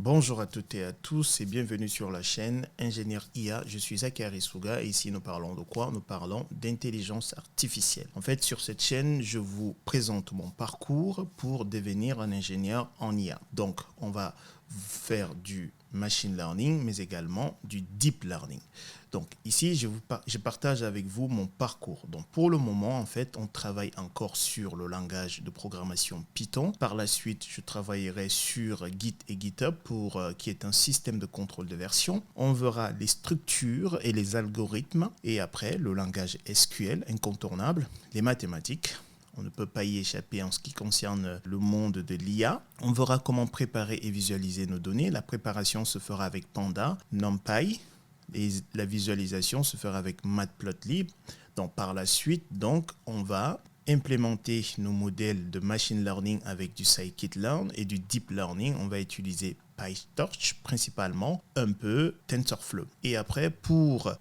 Bonjour à toutes et à tous et bienvenue sur la chaîne Ingénieur IA. Je suis Zachary Souga et ici nous parlons de quoi? Nous parlons d'intelligence artificielle. En fait, sur cette chaîne, je vous présente mon parcours pour devenir un ingénieur en IA. Donc, on va faire du machine learning, mais également du deep learning. Donc ici, je partage avec vous mon parcours. Donc pour le moment, en fait, on travaille encore sur le langage de programmation Python. Par la suite, je travaillerai sur Git et GitHub qui est un système de contrôle de version. On verra les structures et les algorithmes. Et après, le langage SQL, incontournable, les mathématiques. On ne peut pas y échapper en ce qui concerne le monde de l'IA. On verra comment préparer et visualiser nos données. La préparation se fera avec Panda, NumPy, et la visualisation se fera avec Matplotlib. Donc par la suite, on va implémenter nos modèles de machine learning avec du scikit-learn et du deep learning. On va utiliser PyTorch principalement, un peu TensorFlow. Et après, pour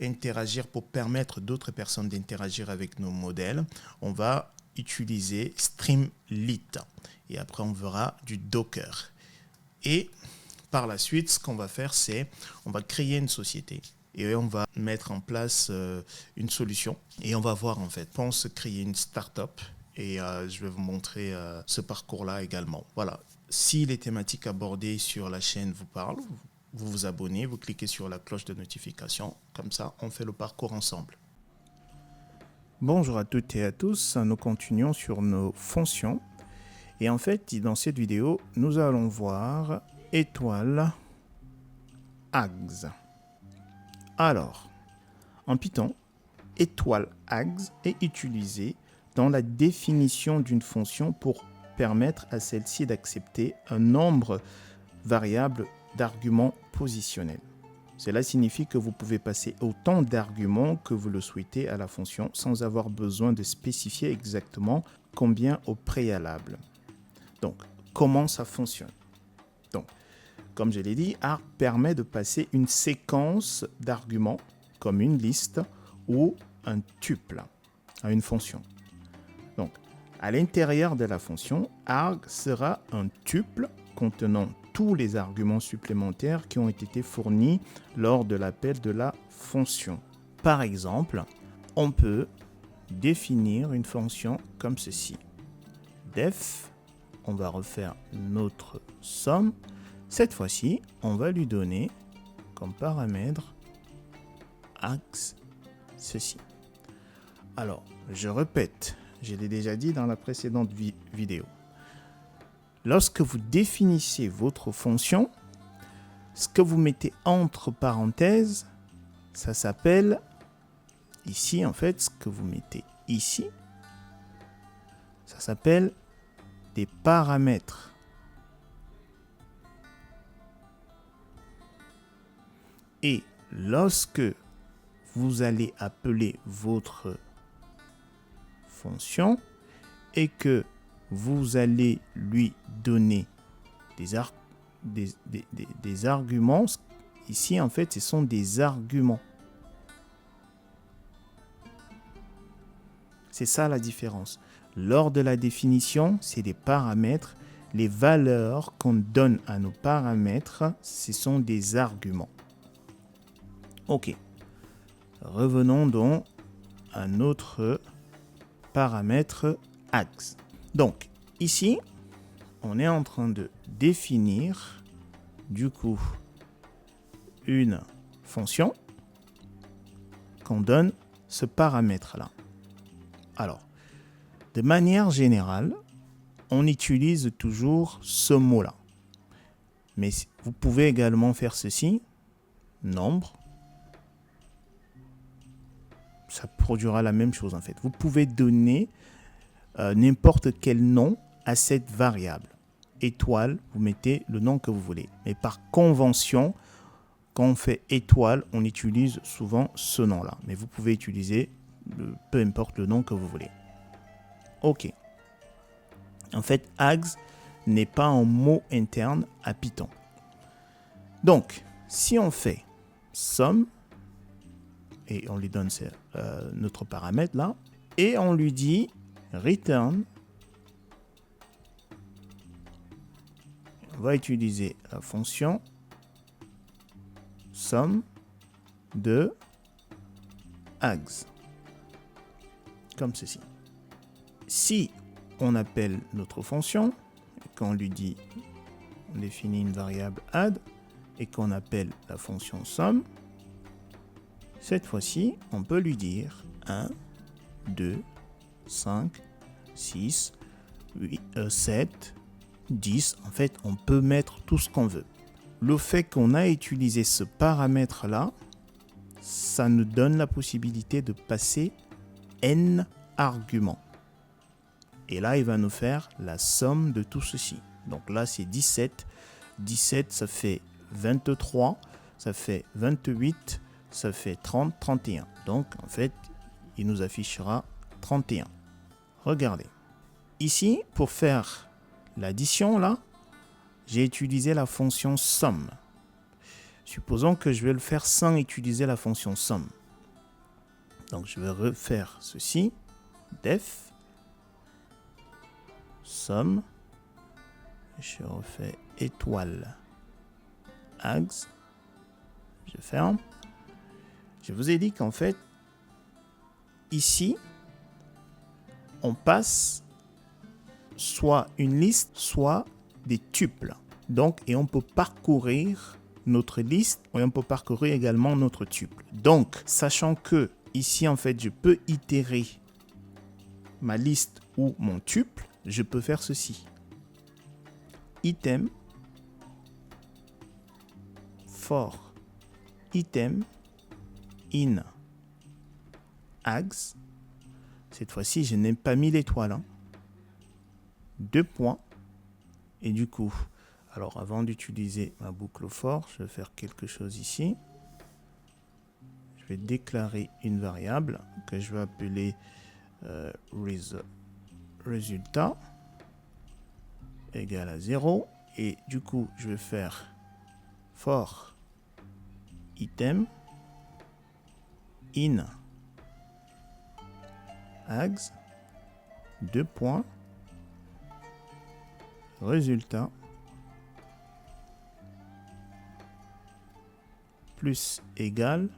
permettre d'autres personnes d'interagir avec nos modèles, on va utiliser Streamlit. Et après, on verra du Docker. Et par la suite, ce qu'on va faire, c'est on va créer une société et on va mettre en place une solution et on va voir en fait, on pense créer une start-up et je vais vous montrer ce parcours-là également. Voilà, si les thématiques abordées sur la chaîne vous parlent, vous vous abonnez, vous cliquez sur la cloche de notification, comme ça on fait le parcours ensemble. Bonjour à toutes et à tous, nous continuons sur nos fonctions et en fait dans cette vidéo nous allons voir étoile Ags. Alors, en Python, étoile Ags est utilisée dans la définition d'une fonction pour permettre à celle-ci d'accepter un nombre variable d'arguments positionnels. Cela signifie que vous pouvez passer autant d'arguments que vous le souhaitez à la fonction sans avoir besoin de spécifier exactement combien au préalable. Donc, comment ça fonctionne? Donc, comme je l'ai dit, arg permet de passer une séquence d'arguments comme une liste ou un tuple à une fonction. Donc, à l'intérieur de la fonction, arg sera un tuple contenant tous les arguments supplémentaires qui ont été fournis lors de l'appel de la fonction. Par exemple, on peut définir une fonction comme ceci. Def, on va refaire notre somme. Cette fois-ci, on va lui donner comme paramètre axe ceci. Alors, je répète, je l'ai déjà dit dans la précédente vidéo. Lorsque vous définissez votre fonction, ce que vous mettez entre parenthèses, ça s'appelle, ici en fait, ce que vous mettez ici, ça s'appelle des paramètres. Et lorsque vous allez appeler votre fonction et que vous allez lui donner des arguments, ici en fait ce sont des arguments. C'est ça la différence. Lors de la définition, c'est des paramètres. Les valeurs qu'on donne à nos paramètres, ce sont des arguments. Ok. Revenons donc à notre paramètre axe. Donc, ici, on est en train de définir, du coup, une fonction qu'on donne ce paramètre-là. Alors, de manière générale, on utilise toujours ce mot-là. Mais vous pouvez également faire ceci, nombre. Ça produira la même chose en fait. Vous pouvez donner n'importe quel nom à cette variable. Étoile, vous mettez le nom que vous voulez. Mais par convention, quand on fait étoile, on utilise souvent ce nom-là. Mais vous pouvez utiliser peu importe le nom que vous voulez. Ok. En fait, ags n'est pas un mot interne à Python. Donc, si on fait somme, et on lui donne notre paramètre là, et on lui dit return, on va utiliser la fonction somme de ags. Comme ceci. Si on appelle notre fonction, et qu'on lui dit, on définit une variable add, et qu'on appelle la fonction somme, cette fois-ci, on peut lui dire 1, 2, 5, 6, 8, 7, 10. En fait, on peut mettre tout ce qu'on veut. Le fait qu'on a utilisé ce paramètre-là, ça nous donne la possibilité de passer n arguments. Et là, il va nous faire la somme de tout ceci. Donc là, c'est 17. 17, ça fait 23. Ça fait 28. Ça fait 30, 31. Donc, en fait, il nous affichera 31. Regardez. Ici, pour faire l'addition, là, j'ai utilisé la fonction somme. Supposons que je vais le faire sans utiliser la fonction somme. Donc, je vais refaire ceci. Def. Somme. Je refais étoile. Ags. Je ferme. Je vous ai dit qu'en fait, ici, on passe soit une liste, soit des tuples. Donc, et on peut parcourir notre liste, et on peut parcourir également notre tuple. Donc, sachant que ici, en fait, je peux itérer ma liste ou mon tuple, je peux faire ceci. Item, for item, in ags. Cette fois-ci, je n'ai pas mis l'étoile. 2 points. Et du coup, alors avant d'utiliser ma boucle for, je vais faire quelque chose ici. Je vais déclarer une variable que je vais appeler résultat égale à 0. Et du coup, je vais faire for item in ags 2 points résultat plus égal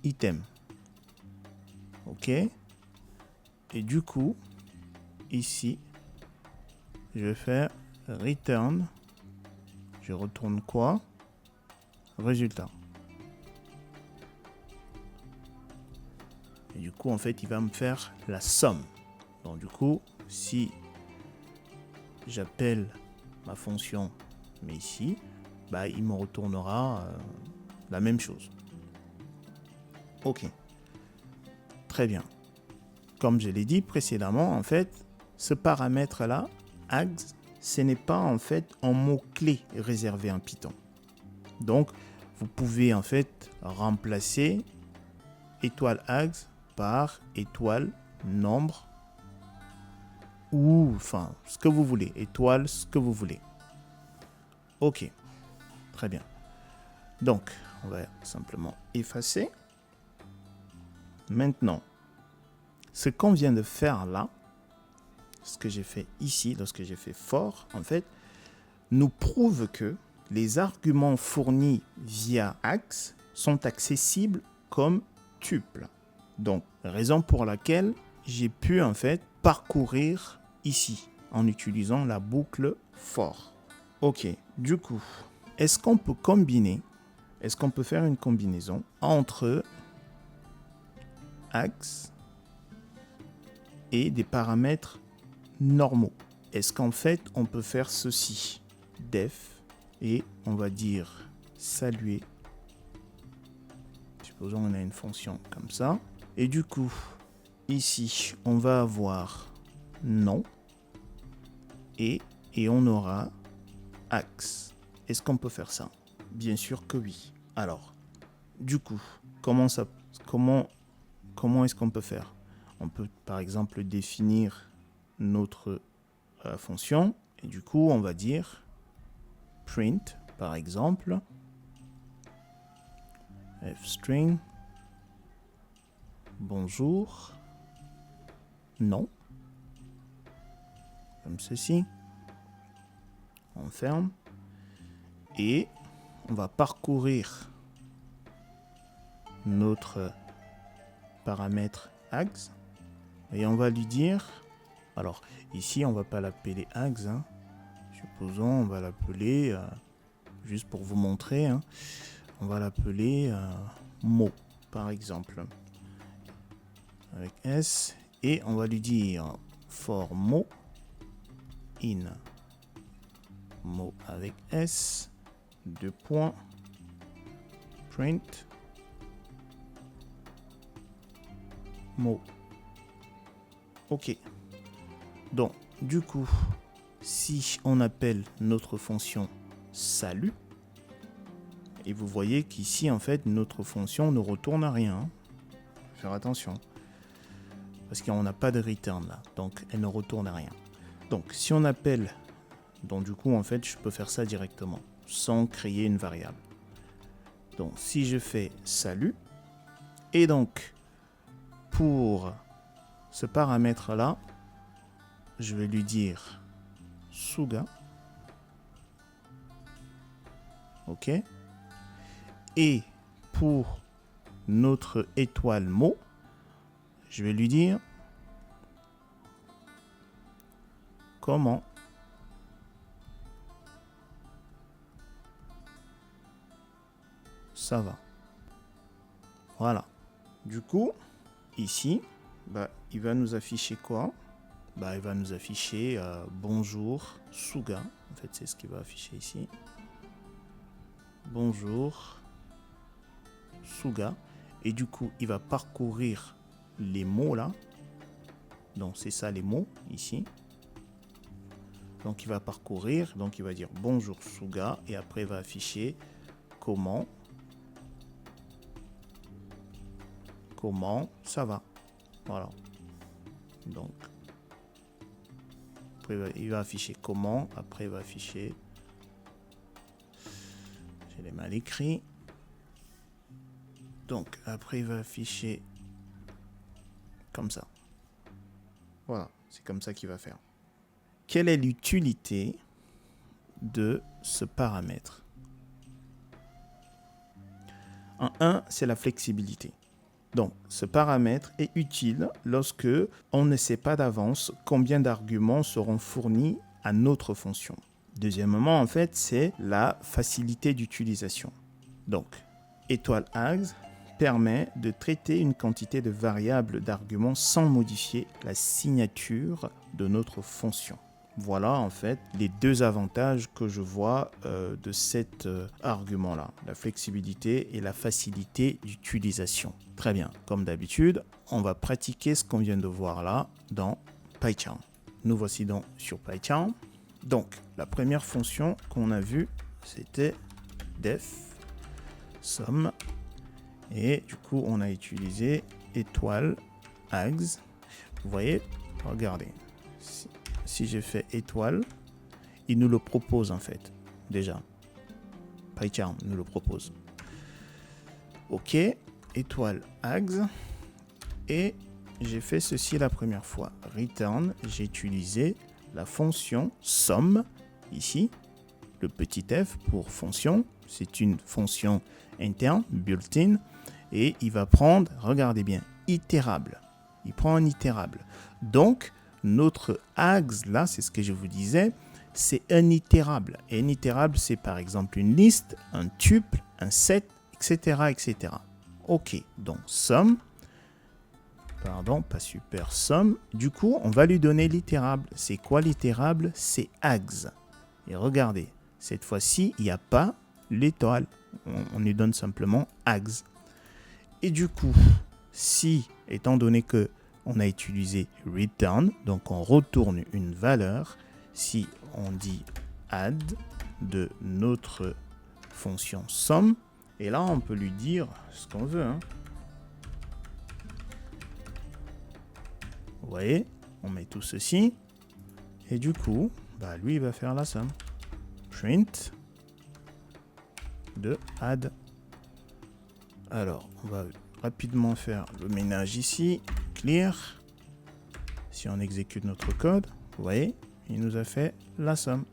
item. OK. Et du coup, ici, je vais faire return. Je retourne quoi? Résultat. Et du coup, en fait, il va me faire la somme. Donc, du coup, si j'appelle ma fonction, mais ici, bah, il me retournera la même chose. OK. Très bien. Comme je l'ai dit précédemment, en fait, ce paramètre-là, ags, ce n'est pas en fait un mot-clé réservé en Python. Donc, vous pouvez en fait remplacer étoile ags par étoile nombre ou enfin ce que vous voulez, étoile, ce que vous voulez. OK, très bien. Donc, on va simplement effacer. Maintenant, ce qu'on vient de faire là, ce que j'ai fait ici, lorsque j'ai fait for, en fait, nous prouve que les arguments fournis via ags sont accessibles comme tuples. Donc, raison pour laquelle j'ai pu en fait parcourir ici en utilisant la boucle for. OK, du coup, est-ce qu'on peut combiner, est-ce qu'on peut faire une combinaison entre ags et des paramètres normaux? Est-ce qu'en fait, on peut faire ceci? Def, et on va dire saluer. Supposons qu'on a une fonction comme ça. Et du coup, ici, on va avoir non. Et on aura axe. Est-ce qu'on peut faire ça? Bien sûr que oui. Alors, du coup, comment est-ce qu'on peut faire? On peut par exemple définir notre fonction. Et du coup, on va dire print, par exemple, fstring, bonjour, non, comme ceci. On ferme. Et on va parcourir notre paramètre ags et on va lui dire, alors ici on va pas l'appeler ags, hein. Supposons on va l'appeler, juste pour vous montrer, hein, on va l'appeler mot par exemple, avec S, et on va lui dire for mot in mot avec S, deux points, print mot. Ok. Donc, du coup, si on appelle notre fonction salut, et vous voyez qu'ici, en fait, notre fonction ne retourne rien. Hein. Faire attention. Parce qu'on n'a pas de return là. Donc, elle ne retourne rien. Donc, si on appelle, donc du coup, en fait, je peux faire ça directement, sans créer une variable. Donc, si je fais salut, et donc, pour ce paramètre-là, je vais lui dire Suga. OK. Et pour notre étoile mot, je vais lui dire comment ça va. Voilà. Du coup, ici, il va nous afficher quoi? Il va nous afficher bonjour Suga. En fait, c'est ce qu'il va afficher ici. Bonjour Suga. Et du coup, il va parcourir les mots là. Donc, c'est ça les mots ici. Donc, il va parcourir. Donc, il va dire bonjour Suga. Et après, il va afficher comment ça va. Voilà. Donc, après, il va afficher comment. Après, il va afficher. Je l'ai mal écrit. Donc, après, il va afficher comme ça. Voilà, c'est comme ça qu'il va faire. Quelle est l'utilité de ce paramètre? En 1, c'est la flexibilité. Donc, ce paramètre est utile lorsque on ne sait pas d'avance combien d'arguments seront fournis à notre fonction. Deuxièmement, en fait, c'est la facilité d'utilisation. Donc, étoile ags permet de traiter une quantité de variables d'arguments sans modifier la signature de notre fonction. Voilà en fait les deux avantages que je vois de cet argument-là, la flexibilité et la facilité d'utilisation. Très bien, comme d'habitude, on va pratiquer ce qu'on vient de voir là dans PyCharm. Nous voici donc sur PyCharm. Donc, la première fonction qu'on a vue, c'était def sum. Et du coup, on a utilisé étoile ags. Vous voyez, regardez. Si j'ai fait étoile, il nous le propose en fait. Déjà, PyCharm nous le propose. OK, étoile ags. Et j'ai fait ceci la première fois. Return, j'ai utilisé la fonction sum ici. Le petit f pour fonction. C'est une fonction interne, built-in. Et il va prendre, regardez bien, itérable. Il prend un itérable. Donc, notre ags, là, c'est ce que je vous disais, c'est un itérable. Et un itérable, c'est par exemple une liste, un tuple, un set, etc., etc. OK, donc sum, pardon, pas super, sum. Du coup, on va lui donner l'itérable. C'est quoi l'itérable? C'est ags. Et regardez, cette fois-ci, il n'y a pas l'étoile. On lui donne simplement ags. Et du coup, si, étant donné que on a utilisé return, donc on retourne une valeur, si on dit add de notre fonction sum, et là on peut lui dire ce qu'on veut. Hein. Vous voyez, on met tout ceci, et du coup, lui il va faire la somme. Print de add. Alors, on va rapidement faire le ménage ici. Clear. Si on exécute notre code, vous voyez, il nous a fait la somme.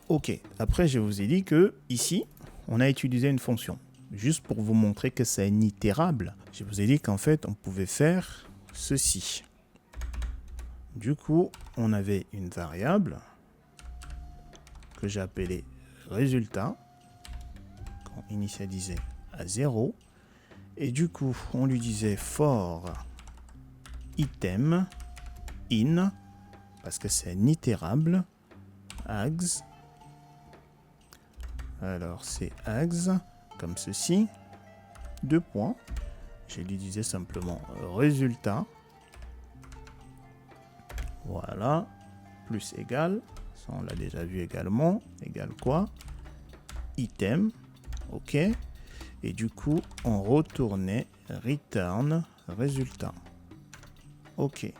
Ok, après je vous ai dit que ici, on a utilisé une fonction. Juste pour vous montrer que c'est initérable, je vous ai dit qu'en fait, on pouvait faire ceci. Du coup, on avait une variable que j'ai appelée résultat, qu'on initialisait à 0. Et du coup, on lui disait for item in, parce que c'est initérable, ags. Alors, c'est ags, comme ceci, 2 points. Je lui disais simplement résultat. Voilà, plus égal, ça on l'a déjà vu également, égal quoi? Item, ok. Et du coup, on retournait return résultat. Ok.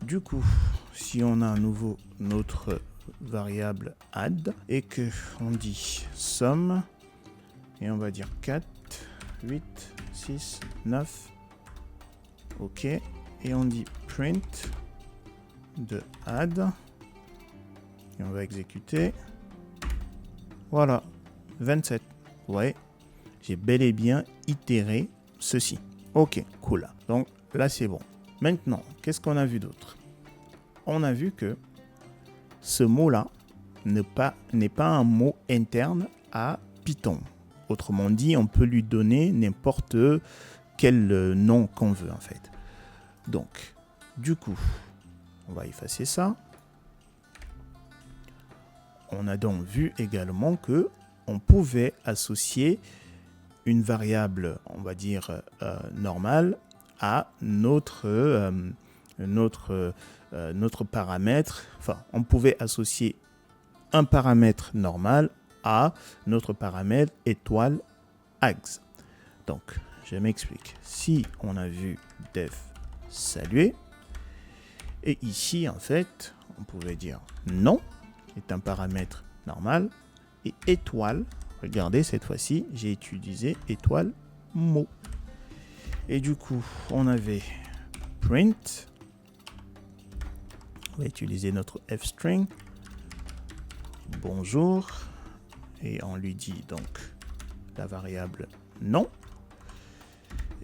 Du coup, si on a à nouveau notre variable add et que on dit somme et on va dire 4, 8, 6, 9. Ok. Et on dit print de add et on va exécuter. Voilà, 27. Ouais, j'ai bel et bien itéré ceci. Ok, cool. Donc là, c'est bon. Maintenant, qu'est-ce qu'on a vu d'autre? On a vu que ce mot-là n'est pas un mot interne à Python. Autrement dit, on peut lui donner n'importe quel nom qu'on veut en fait. Donc, du coup, on va effacer ça. On a donc vu également que on pouvait associer une variable, on va dire normale, à notre paramètre. Enfin, on pouvait associer un paramètre normal à notre paramètre étoile ags. Donc, je m'explique. Si on a vu def saluer, et ici, en fait, on pouvait dire non est un paramètre normal et étoile, regardez cette fois-ci, j'ai utilisé étoile mot. Et du coup, on avait print, on va utiliser notre f-string, bonjour, et on lui dit donc la variable non.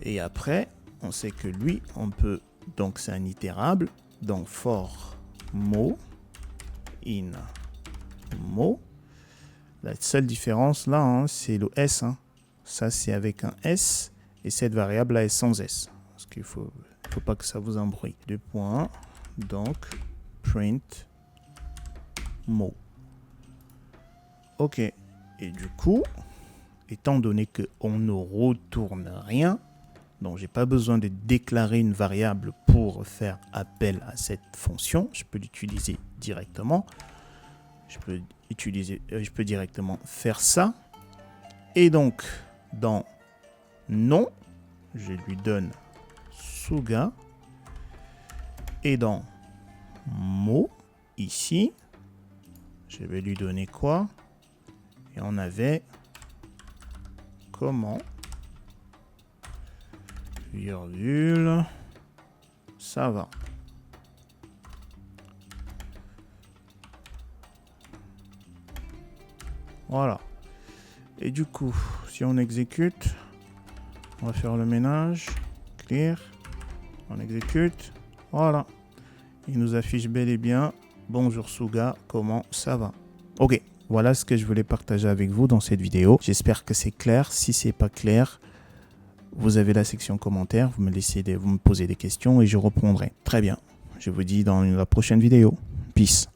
Et après, on sait que lui, on peut, donc c'est un itérable, donc for mot in mot. La seule différence là, hein, c'est le S. Hein. Ça, c'est avec un S. Et cette variable là est sans S. Parce qu'il faut pas que ça vous embrouille. 2 points. Donc, print mot. Ok. Et du coup, étant donné qu'on ne retourne rien, donc j'ai pas besoin de déclarer une variable pour faire appel à cette fonction. Je peux l'utiliser directement. Je peux directement faire ça. Et donc, dans nom, je lui donne Suga. Et dans mot, ici, je vais lui donner quoi? Et on avait comment, virgule, ça va. Voilà. Et du coup, si on exécute, on va faire le ménage. Clear. On exécute. Voilà. Il nous affiche bel et bien. Bonjour Suga, comment ça va? Ok. Voilà ce que je voulais partager avec vous dans cette vidéo. J'espère que c'est clair. Si c'est pas clair, vous avez la section commentaires. Vous me posez des questions et je répondrai. Très bien. Je vous dis dans la prochaine vidéo. Peace.